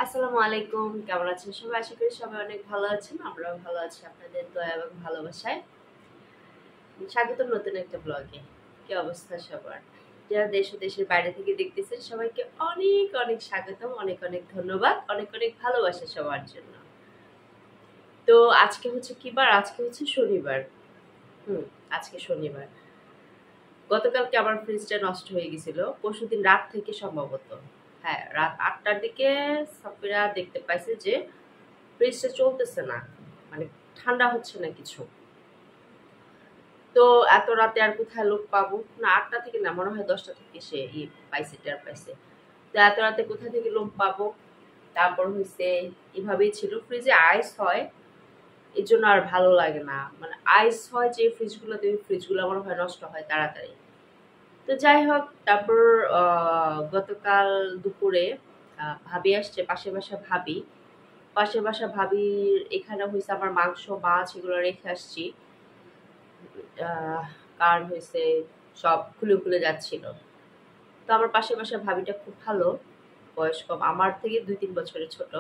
আসসালামু আলাইকুম, কেমন আছেন সবাই? আশা করি সবাই অনেক ভালো আছেন। আমরাও ভালো আছি আপনাদের দয়া এবং ভালোবাসায়। স্বাগতম নতুন একটা ব্লগে। কি অবস্থা সবার? যারা দেশ ও দেশের বাইরে থেকে দেখতেছেন সবাইকে অনেক অনেক স্বাগতম, অনেক অনেক ধন্যবাদ, অনেক অনেক ভালোবাসা সবার জন্য। তো আজকে হচ্ছে কি বার? আজকে হচ্ছে শনিবার। হুম, আজকে শনিবার। গতকালকে আমার ফ্রিজটা নষ্ট হয়ে গেছিল, পরশুদিন রাত থেকে সম্ভবত। হ্যাঁ, রাত 8টার দিকে সাফিরা দেখতে পাইছে যে ফ্রিজটা চলতেছে না, মানে ঠান্ডা হচ্ছে না কিছু। তো এত রাতে আর কোথায় লোক পাবো না? 8টা থেকে না, মনে হয় 10টা থেকে সে পাইছে, টের পাইছে। তো এত রাতে কোথা থেকে লোক পাবো? তারপর হয়েছে এভাবেই ছিল। ফ্রিজে আইস হয়, এই জন্য আর ভালো লাগে না। মানে আইস হয় যে ফ্রিজগুলোতে, ফ্রিজগুলো মনে হয় নষ্ট হয় তাড়াতাড়ি। তো যাই হোক, তারপর গতকাল দুপুরে ভাবি আসছে, পাশের বাসা ভাবির এখানে হয়েছে আমার মাংস মাছ এগুলো রেখে আসছি। কারণ হয়েছে সব খুলে খুলে যাচ্ছিল। তো আমার পাশের বাসা ভাবিটা খুব ভালো, বয়স কম, আমার থেকে 2-3 বছরের ছোট।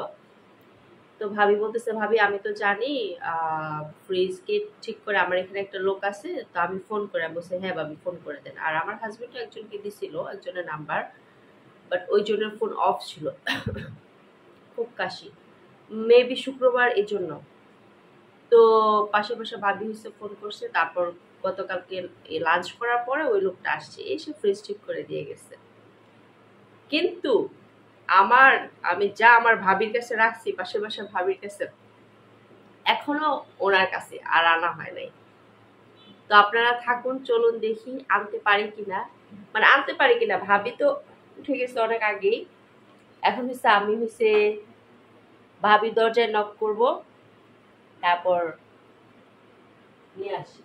তো ভাবি বলতেছে, ভাবি আমি তো জানি ফ্রিজকে ঠিক করে আমার এখানে একটা লোক আছে, তো আমি ফোন করে বলছে হ্যাঁ ভাবি ফোন করে দেন। আর আমার হাজবেন্ডও একজনকে দিছিল, একজনের নাম্বার, বাট ওই জনের ফোন অফ ছিল। খুব কাশি, মেবি শুক্রবার, এই জন্য। তো পাশে ভাবি হচ্ছে ফোন করছে। তারপর গতকালকে লাঞ্চ করার পরে ওই লোকটা আসছে, এসে ফ্রিজ ঠিক করে দিয়ে গেছে। কিন্তু আমার আমি যা আমার ভাবির কাছে রাখছি, পাশের বাসার ভাবির কাছে, এখনো ওনার কাছে আর আনা হয় নাই। তো আপনারা থাকুন, চলুন দেখি আনতে পারি কিনা। মানে আনতে পারি কিনা, ভাবি তো উঠে গেছে অনেক আগেই। এখন হচ্ছে আমি হচ্ছে ভাবি দরজায় নক করব, তারপর নিয়ে আসি।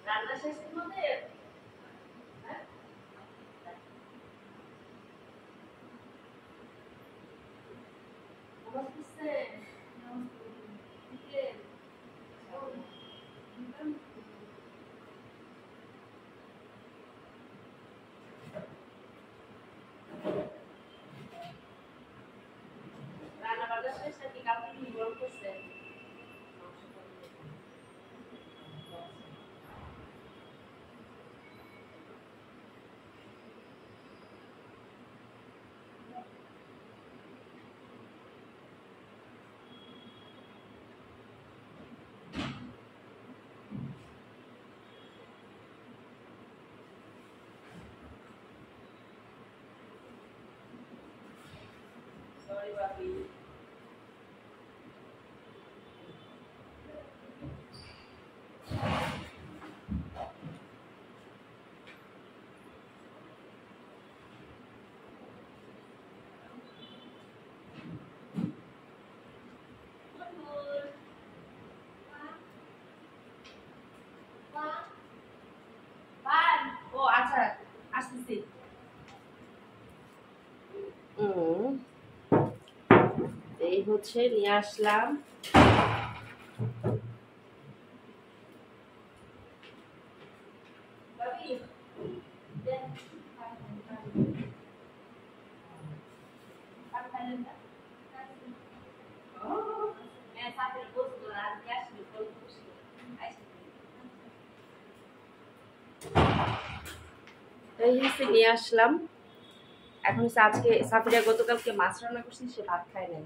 রান্না শেষের মধ্যে রান্না বান্না শেষ নাকি? কালকে কি গরম করছে? সরি ভাবি। ও আচ্ছা, আসতেছি। এই হচ্ছে নিয়ে আসলাম। এই হচ্ছে নিয়ে আসলাম। এখন হচ্ছে আজকে সাফিরা গতকালকে মাছ রান্না করছি, সে ভাত খায় নাই।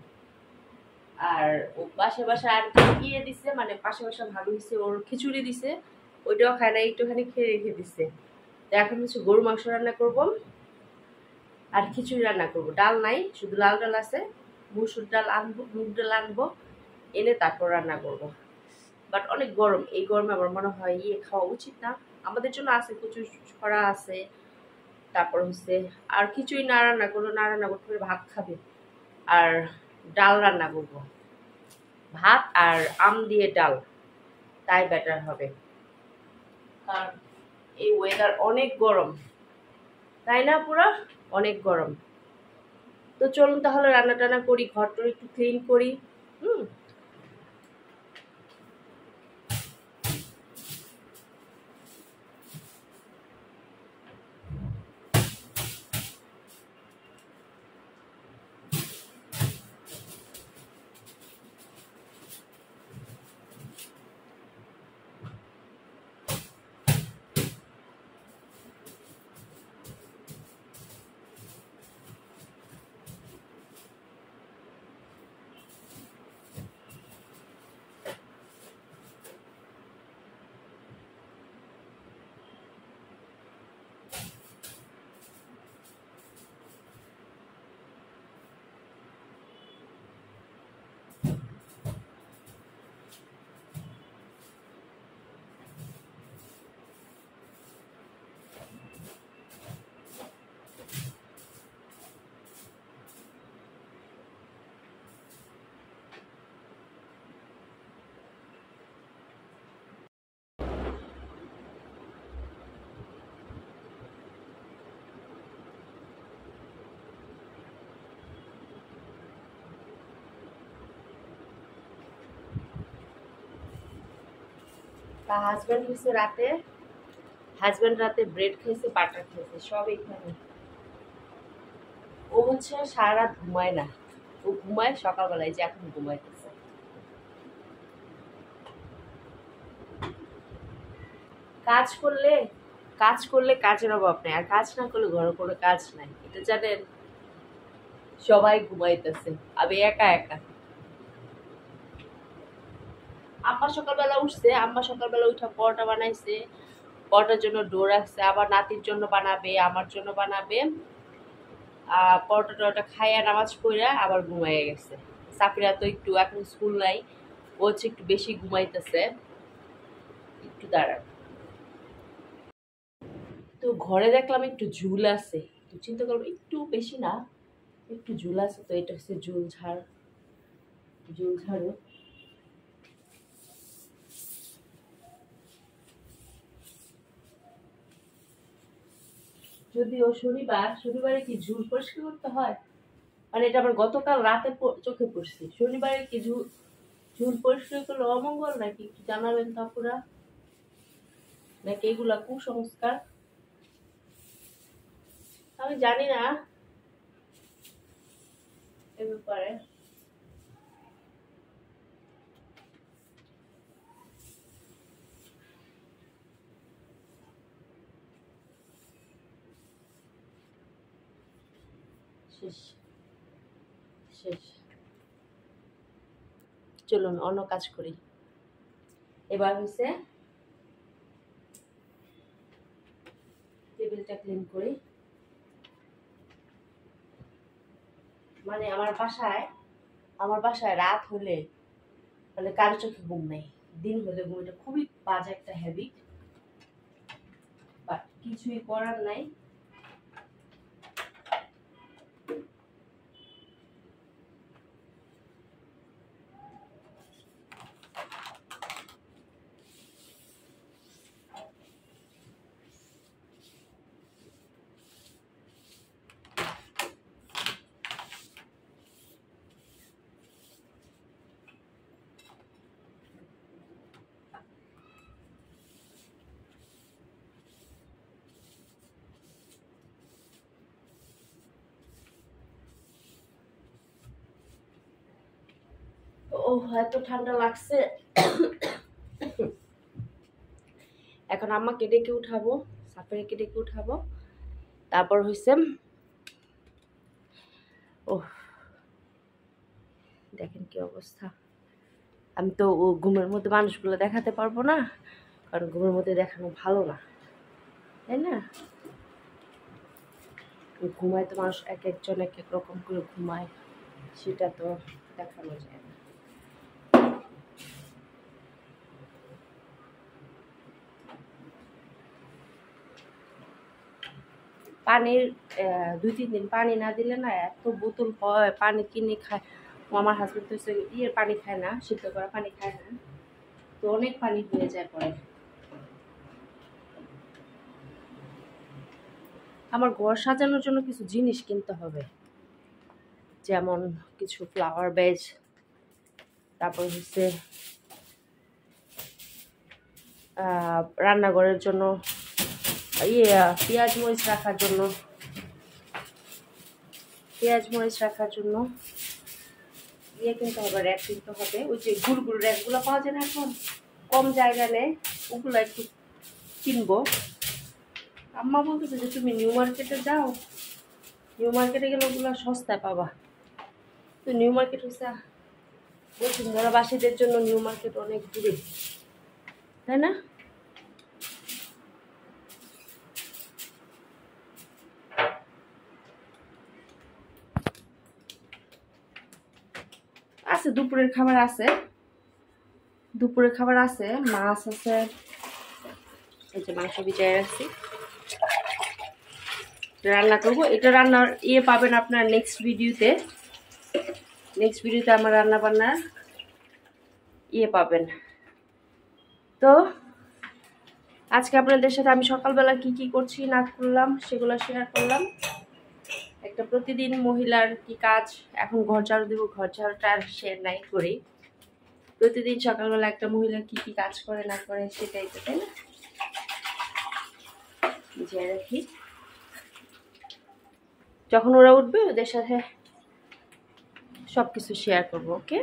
আর ও বাসা আন্টি গিয়ে দিছে, মানে পাশে ভাবি হচ্ছে ওর খিচুড়ি দিছে, ওইটাও খায় না, একটুখানি খেয়ে রেখে দিছে। তো এখন হচ্ছে গরু মাংস রান্না করব আর খিচুড়ি রান্না করব। ডাল নাই, শুধু লাল ডাল আছে। মুসুর ডাল আনবো, মুগ ডাল আনবো, এনে তারপর রান্না করব। বাট অনেক গরম, এই গরমে আমার মনে হয় খাওয়া উচিত না। আমাদের জন্য আছে, প্রচুর ছড়া আছে। তারপর হচ্ছে আর কিছুই না রান্না করলে, না রান্না করতে পারে ভাত খাবে। আর ডাল রান্না করব, ভাত আর আম দিয়ে ডাল, তাই বেটার হবে। কারণ এই ওয়েদার অনেক গরম, তাই না? পুরা অনেক গরম। তো চলুন তাহলে রান্না টান্না করি, ঘরটা একটু ক্লিন করি। হুম। তা হাজবেন্ড রাতে ব্রেড খাইছে, বাটার খাইছে, সব এখানে। ও হচ্ছে সারা রাত ঘুমায় না, ও ঘুমায় সকালবেলায়, যে এখন ঘুমাইতেছে। কাজ করলে কাজের অভাব নেই, আর কাজ না করলে ঘরে কোনো কাজ নাই, এটা জানেন? সবাই ঘুমাইতেছে, আমি একা একা। আম্মা সকালবেলা উঠা পরোটা বানাইছে, পরোটার জন্য ডো রাখছে, আবার নাতির জন্য বানাবে, আমার জন্য বানাবে। পরোটা টরোটা খাইয়া নামাজ পড়া আবার ঘুমাইয়া গেছে। সাফিরা তো একটু এখন স্কুল নাই, ও হচ্ছে একটু বেশি ঘুমাইতেছে। একটু দাঁড়ান, তো ঘরে দেখলাম একটু ঝুল আছে, তো চিন্তা করবো একটু বেশি না, একটু ঝুল আছে, তো এটা হচ্ছে ঝুল ঝাড়ু। যদিও শনিবারে কি ঝুল পরিষ্কার করতে হয়? মানে এটা আমার গতকাল রাতে চোখে পড়ছে। শনিবারে কি ঝুল পরিষ্কার করলে অমঙ্গল নাকি? একটু জানাবেন তো আপুরা, নাকি এগুলা কুসংস্কার? আমি জানি না এ ব্যাপারে। শেষ শেষ, চলুন অন্য কাজ করি। এবার হচ্ছে টেবিলটা ক্লিন করি। মানে আমার বাসায় রাত হলে মানে কারো চোখে ঘুম নেই, দিন হলে ঘুম। এটা খুবই বাজে একটা হ্যাবিট, বাট কিছুই করার নাই। ও এত ঠান্ডা লাগছে। এখন আম্মাকে ডেকে উঠাবো, সাফারিকে ডেকে উঠাবো, তারপর হইছে ও দেখেন কি অবস্থা। আমি তো ও ঘুমের মধ্যে মানুষগুলো দেখাতে পারবো না, কারণ ঘুমের মধ্যে দেখানো ভালো না, তাই না? ঘুমায় তো মানুষ, এক একজন এক এক রকম করে ঘুমায়, সেটা তো দেখানো যায় না। পানির 2-3 দিন পানি না দিলে না এত বোতল হয়, পানি কিনে আমার হাজবেন্ড তো ইয়ের পানি খায় না, সিদ্ধ করা পানি খায় না, তো অনেক পানি হয়ে যায় পরে। আমার ঘর সাজানোর জন্য কিছু জিনিস কিনতে হবে, যেমন কিছু ফ্লাওয়ার বেজ, তারপর হচ্ছে রান্নাঘরের জন্য পেঁয়াজ মরিচ রাখার জন্য ইয়ে কিনতে হবে, র্যাক কিনতে হবে। ওই যে গুড় র্যাকগুলো পাওয়া যায় না এখন, কম জায়গা নেই, ওগুলো একটু কিনবো। আম্মা বলতেছে যে তুমি নিউ মার্কেটে যাও, নিউ মার্কেটে গেলে ওগুলো সস্তায় পাবা। তো নিউ মার্কেট হচ্ছে বসুন্ধরাবাসীদের জন্য নিউ মার্কেট অনেক দূরে, তাই না? আছে, দুপুরের খাবার আছে, মাছ আছে, এই যে মাংস ভিজায় রাখছি, রান্না করবো। এটা রান্নার পাবেন আপনার নেক্সট ভিডিওতে আমার রান্না বান্নার পাবেন। তো আজকে আপনাদের সাথে আমি সকালবেলা কি করছি না করলাম সেগুলো শেয়ার করলাম। একটা প্রতিদিন মহিলার কি কাজ, এখন ঘর ঝাড়ু দেবো, ঘর ঝাড়ুটা আর শেয়ার নাই করি। প্রতিদিন সকালবেলা একটা মহিলা কি কাজ করে না করে সেটাই তো, তাই না? বুঝিয়ে রাখি, যখন ওরা উঠবে ওদের সাথে সবকিছু শেয়ার করবো। ওকে,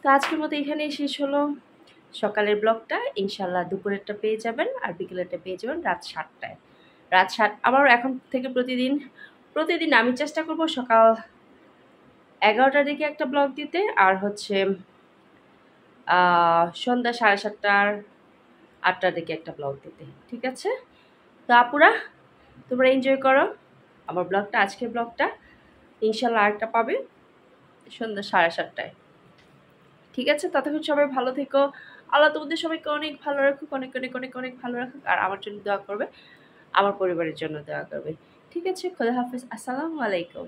তো আজকের মতো এখানেই শেষ হলো সকালের ব্লগটা। ইনশাল্লাহ দুপুরেরটা পেয়ে যাবেন আর বিকেলেরটা পেয়ে যাবেন রাত 7টায়। আবার এখন থেকে প্রতিদিন আমি চেষ্টা করব সকাল 11টার দিকে একটা ব্লগ দিতে, আর হচ্ছে সন্ধ্যা 7:30 8টার দিকে একটা ব্লগ দিতে। ঠিক আছে? তো আপুরা, তোমরা এনজয় করো আমার ব্লগটা, আজকের ব্লগটা। ইনশাল্লাহ আরেকটা পাবে সন্ধ্যা 7:30টায়। ঠিক আছে? ততক্ষণ সবাই ভালো থেকো। আল্লাহ তোমাদের সবাইকে অনেক ভালো রাখুক, অনেক অনেক অনেক অনেক ভালো রাখুক, আর আমার জন্য দোয়া করবে, আমার পরিবারের জন্য দোয়া করবে। ঠিক আছে? খোদা হাফেজ, আসসালামু আলাইকুম।